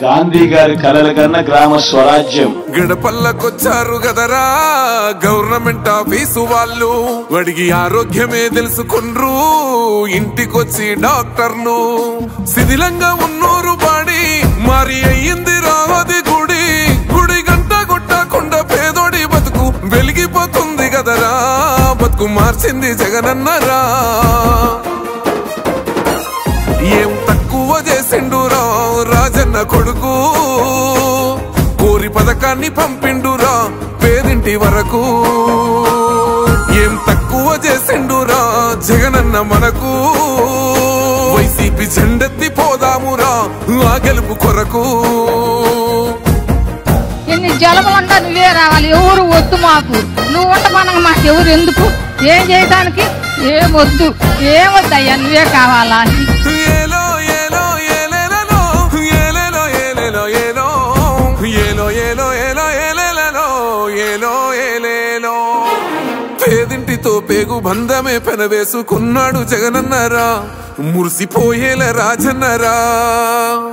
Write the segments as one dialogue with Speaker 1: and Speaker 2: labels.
Speaker 1: గాంధీ గారి కలల కన్నా గ్రామ స్వరాజ్యం.
Speaker 2: గడపల్లకొచ్చారు గదరా గవర్నమెంట్ ఆఫీసు వాళ్ళు, అడిగి ఆరోగ్యమే తెలుసుకుండ్రు ఇంటికొచ్చి డాక్టర్లు. శిథిలంగా ఉన్నోరు బాడి మరి అయ్యింది రావది గుడి, గుడి గంట కొట్టకుండా పేదోడి బతుకు వెలిగిపోతుంది గదరా, బతుకు మార్చింది జగనన్నరా. ఏం తక్కువ చేసిండురా రాజన్న కొడుకు, కోరి పథకాన్ని పంపిండురా పేదింటి వరకు. ఏం తక్కువ చేసిండురా జగనన్న మనకు, వైసీపీ జెండెత్తి పోదామురా ఆ గెలుపు కొరకు.
Speaker 3: ఎన్ని జలములంటా నువ్వే రావాలి, ఎవరు వద్దు మాకు, నువ్వు ఉండమనగా మాకు ఎవరు ఎందుకు, ఏం చేయడానికి ఏం వద్దు, ఏమొద్దయ్యా నువ్వే కావాలా. పేదింటితో పేగు బంధమే పెనవేసుకున్నాడు జగనన్నరా, మురిసిపోయేల రాజన్నరా.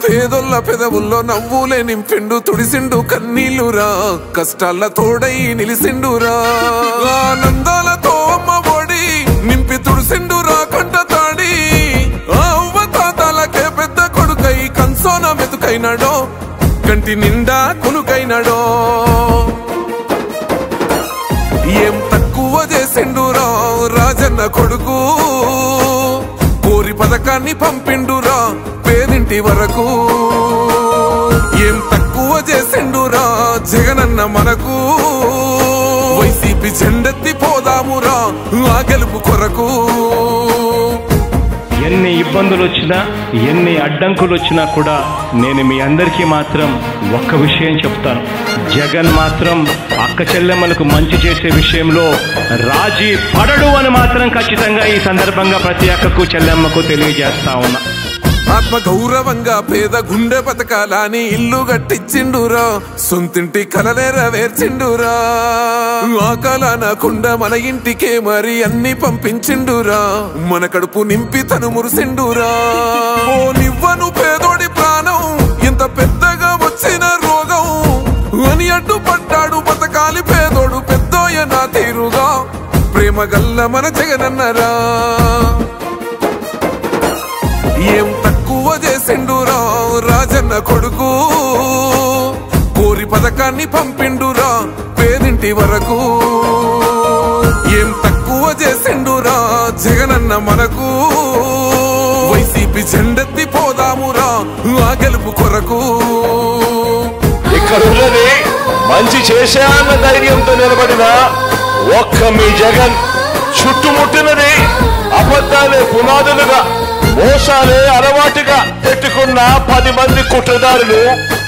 Speaker 3: పేదొల్ల పెదవుల్లో నవ్వులే నింపిండు తుడిసిండు కన్నీళ్లురా, కష్టాల తోడై నిలిసిండురా. ఆనందాలతో అమ్మ ఒడి నింపి తుడిసిండురా కంట తాడి, అవ్వ తాతలకే పెద్ద కొడుకై కంసోన మెతుకైనాడో, కంటి నిండా కునుకైనాడో. ఏం తక్కువ చేసిండురా రాజన్న కొడుకు, కోరి పథకాన్ని పంపిండురా పేదింటి వరకు. ఏం తక్కువ చేసిండురా జగనన్న మనకు, వైసీపీ జెండెత్తి పోదామురా ఆ గెలుపు కొరకు.
Speaker 4: ఎన్ని ఇబ్బందులు వచ్చినా ఎన్ని అడ్డంకులు వచ్చినా కూడా నేను మీ అందరికీ మాత్రం ఒక్క విషయం చెప్తాను, జగన్ మాత్రం అక్క చెల్లెమ్మలకు మంచి చేసే విషయంలో రాజీ పడడు అని మాత్రం ఖచ్చితంగా ఈ సందర్భంగా ప్రతి అక్కకు చెల్లెమ్మకు తెలియజేస్తా ఉన్నా.
Speaker 2: ఆత్మ గౌరవంగా పేద గుండె బతకాలని ఇల్లు కట్టించిండురా, సొంతింటి కలనేరవేర్చిండురా. ఆ కలనకుండా మన ఇంటికే మరి అన్ని పంపించిండురా, మన కడుపు నింపి తను మురిసిండురా. ఓ నివ్వను పేదోడి ప్రాణం ఎంత పెద్దగా వచ్చిన రోగం అని అడ్డుపడ్డాడు బతకాలి పేదోడు పెద్దోయ నా తీరుగా, ప్రేమ గల్ల మన జగనన్నరా. ఏం తక్కువ చేసిండురా రాజన్న కొడుకు, కోరి పథకాన్ని పంపిండురా పేదింటి వరకు. ఏం తక్కువ చేసిండురా జగనన్న మనకు, వైసీపీ జెండెత్తి పోదామురా ఆ గెలుపు కొరకు.
Speaker 1: ఇక్కడున్నది మంచి చేశాన్న ధైర్యంతో నిలబడిన ఒక్క మీ జగన్, చుట్టుముట్టినది అబద్ధాలే పునాదులుగా మోసాలే అలవాటుగా పెట్టుకున్న 10 మంది కుట్రదారులు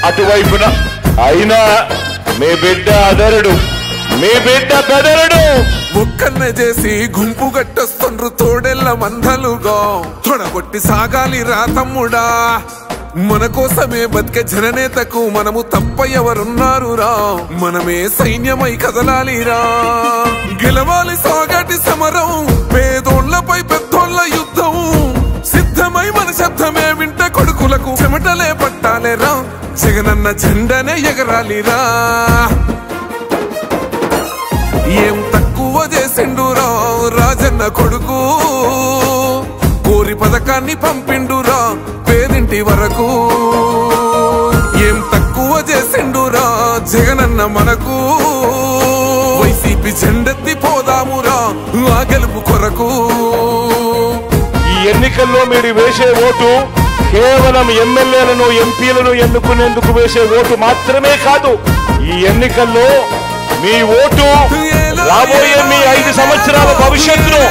Speaker 1: అటువైపున. అయినా మీ బిడ్డ అదరుడు, మీ బిడ్డ బెదరుడు.
Speaker 2: ముక్కన్న చేసి గుంపు గట్టొస్తుండ్రు తోడెల్ల మందలుగా, తొడగొట్టి సాగాలి రా తమ్ముడా. మన కోసమే బతికే జననేతకు మనము తప్ప ఎవరున్నారు రా, మనమే సైన్యమై కదలాలిరా. గెలవాలి సాగటి సమరం, పేదోళ్లపై పెద్దోళ్ల యుద్ధం, సిద్ధమై మన శబ్దమే వింట కొడుకులకు చెమటలే పట్టాలేరా, జగనన్న జెండనే ఎగరాలిరా. ఏం తక్కువ చేసిండురా రాజన్న కొడుకు, కోరి పథకాన్ని పంపిండురా పేదింటి వరకు. ఏం తక్కువ చేసిండురా జగనన్న మనకు, వైసీపీ జెండెత్తి పోదామురా ఆ గెలుపు కొరకు.
Speaker 1: ఈ ఎన్నికల్లో మీరు వేసే ఓటు కేవలం ఎమ్మెల్యేలను ఎంపీలను ఎన్నుకునేందుకు వేసే ఓటు మాత్రమే కాదు, ఈ ఎన్నికల్లో మీ ఓటు రాబోయే మీ 5 సంవత్సరాల భవిష్యత్తును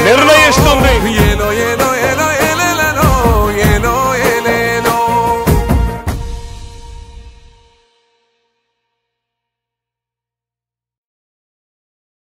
Speaker 1: నిర్ణయిస్తుంది.